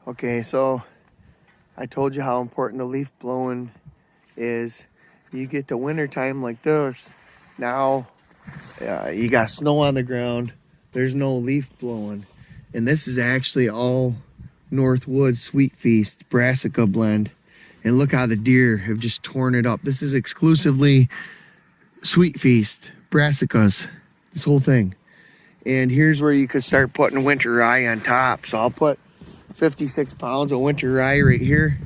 Okay, so I told you how important the leaf blowing is. You get to winter time like this, now you got snow on the ground, there's no leaf blowing. And this is actually all Northwood Sweet Feast Brassica blend. And look how the deer have just torn it up. This is exclusively Sweet Feast Brassicas, this whole thing. And here's where you could start putting winter rye on top. So I'll put 56 pounds of winter rye right here.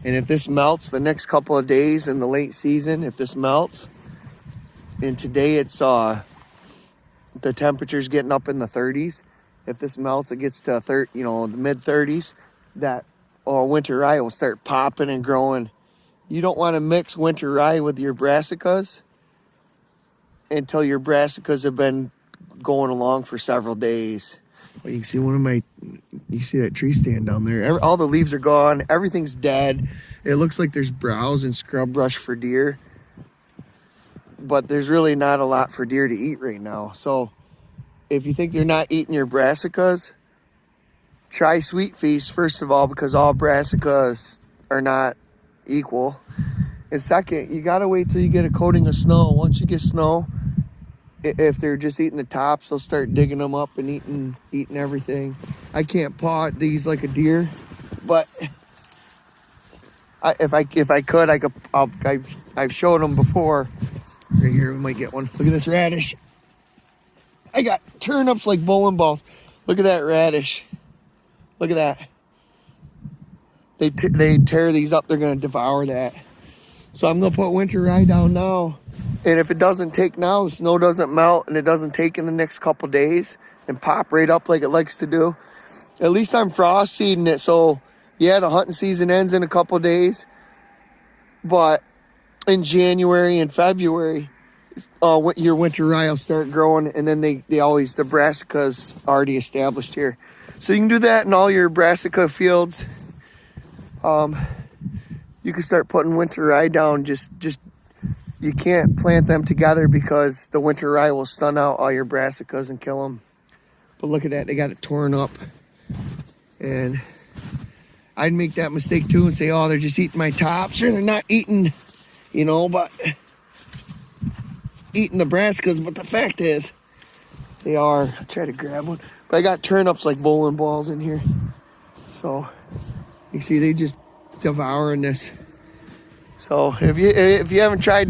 And if this melts the next couple of days in the late season, if this melts, and today it's the temperature's getting up in the 30s. If this melts, it gets to the mid 30s. That winter rye will start popping and growing. You don't want to mix winter rye with your brassicas until your brassicas have been going along for several days. Well, you can see you see that tree stand down there. All the leaves are gone. Everything's dead. It looks like there's browse and scrub brush for deer, but there's really not a lot for deer to eat right now. So if you think they're not eating your brassicas, try Sweet Feast first of all, because all brassicas are not equal. And second, you gotta wait till you get a coating of snow. Once you get snow, if they're just eating the tops, they'll start digging them up and eating everything. I can't paw at these like a deer, but if I could, I've showed them before. Right here, we might get one. Look at this radish. I got turnips like bowling balls. Look at that radish. Look at that. They tear these up. They're gonna devour that. So I'm gonna put winter rye down now. And if it doesn't take now, the snow doesn't melt, and it doesn't take in the next couple days and pop right up like it likes to do, at least I'm frost seeding it. So yeah, the hunting season ends in a couple days, but in January and February, your winter rye will start growing, and then the brassica's already established here. So you can do that in all your brassica fields. You can start putting winter rye down. Just you can't plant them together because the winter rye will stun out all your brassicas and kill them. But look at that, they got it torn up. And I'd make that mistake too and say, oh, they're just eating my tops. Sure, they're not eating, but eating the brassicas. But the fact is, they are. I'll try to grab one. But I got turnips like bowling balls in here. So you see, they just devouring this. So if you haven't tried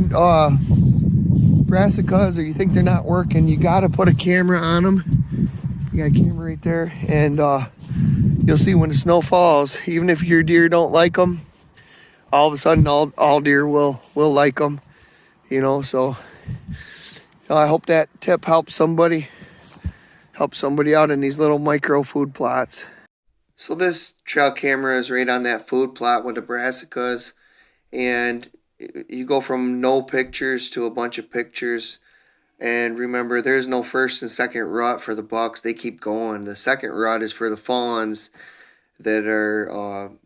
brassicas, or you think they're not working, you got to put a camera on them. You got a camera right there, and you'll see when the snow falls, even if your deer don't like them, all of a sudden all deer will like them, So I hope that tip helps somebody out in these little micro food plots. So this trail camera is right on that food plot with the brassicas. And you go from no pictures to a bunch of pictures. And remember, there's no first and second rut for the bucks. They keep going. The second rut is for the fawns that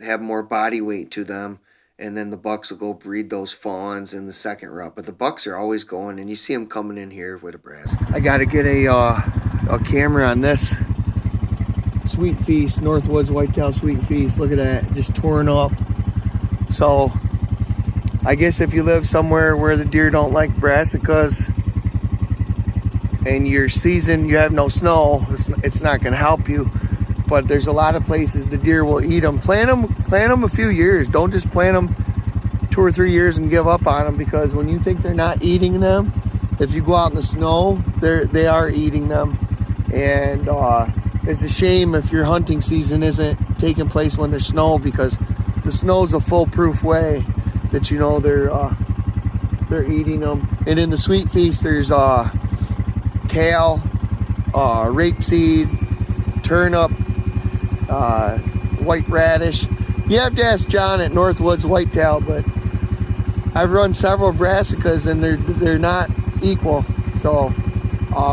have more body weight to them. And then the bucks will go breed those fawns in the second rut. But the bucks are always going, and you see them coming in here with a brassica. I got to get a camera on this Sweet Feast, Northwoods Whitetail Sweet Feast. Look at that, just torn up. So I guess if you live somewhere where the deer don't like brassicas and your season you have no snow, it's not going to help you. But there's a lot of places the deer will eat them. Plant them a few years. Don't just plant them 2 or 3 years and give up on them, because when you think they're not eating them, if you go out in the snow, they are eating them. And it's a shame if your hunting season isn't taking place when there's snow, because the snow is a foolproof way that they're eating them. And in the Sweet Feast, there's kale, rapeseed, turnip, white radish. You have to ask John at Northwoods Whitetail, but I've run several brassicas and they're not equal. So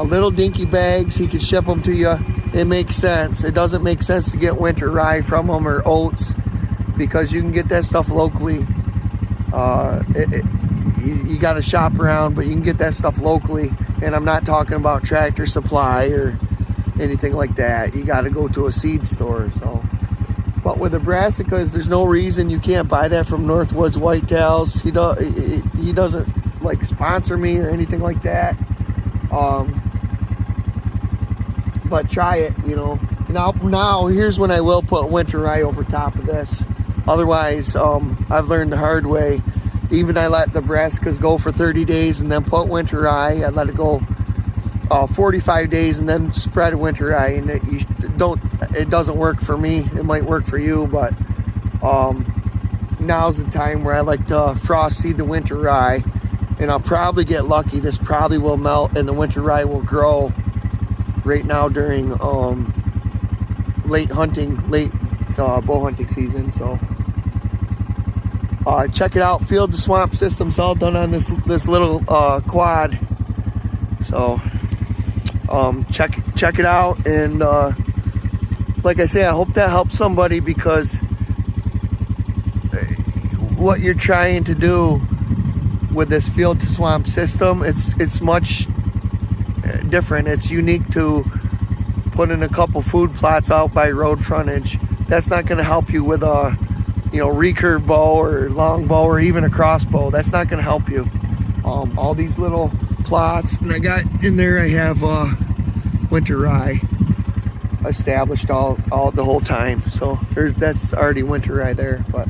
little dinky bags, he could ship them to you. It makes sense. It doesn't make sense to get winter rye from them or oats, because you can get that stuff locally. You got to shop around, but you can get that stuff locally. And I'm not talking about Tractor Supply or anything like that. You got to go to a seed store. So, But with the Brassicas, there's no reason you can't buy that from Northwoods Whitetails. He doesn't like sponsor me or anything like that. But try it, you know. Now here's when I will put winter rye over top of this. Otherwise, I've learned the hard way. Even I let the Brassicas go for 30 days and then put winter rye. I let it go 45 days and then spread winter rye. And it doesn't work for me. It might work for you, but now's the time where I like to frost seed the winter rye. And I'll probably get lucky. This probably will melt and the winter rye will grow right now during late bow hunting season. So check it out. Field to Swamp system's all done on this little quad. So check it out, and like I say, I hope that helps somebody, because what you're trying to do with this Field to Swamp system, it's much different. It's unique to putting a couple food plots out by road frontage. That's not going to help you with a recurve bow or long bow or even a crossbow. That's not going to help you. All these little plots, and I got in there, I have winter rye established all the whole time. So that's already winter rye there. But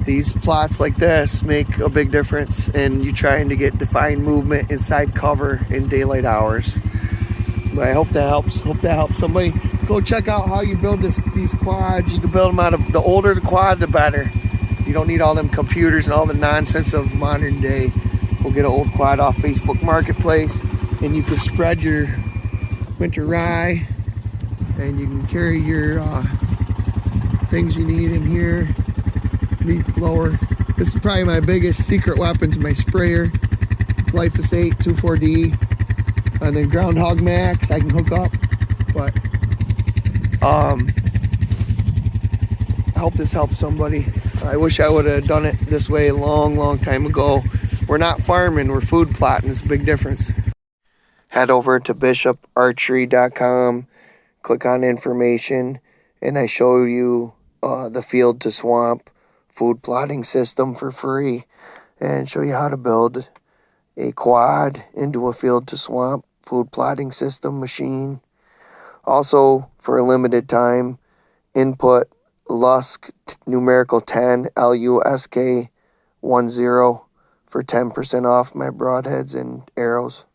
these plots like this make a big difference in you trying to get defined movement inside cover in daylight hours. But I hope that helps. Hope that helps somebody. Go check out how you build these quads. You can build them out of, the older the quad, the better. You don't need all them computers and all the nonsense of modern day. We'll get an old quad off Facebook Marketplace, and you can spread your winter rye, and you can carry your things you need in here. Leaf blower. This is probably my biggest secret weapon, my sprayer. Lifus 8 24D. And then Groundhog Max I can hook up. But I hope this helps somebody. I wish I would have done it this way a long time ago. We're not farming, we're food plotting. It's a big difference. Head over to bishoparchery.com, click on information, and I show you the Field to Swamp food plotting system for free, and show you how to build a quad into a Field to Swamp food plotting system machine. Also, for a limited time, input LUSK numerical 10 LUSK 10 for 10% off my broadheads and arrows.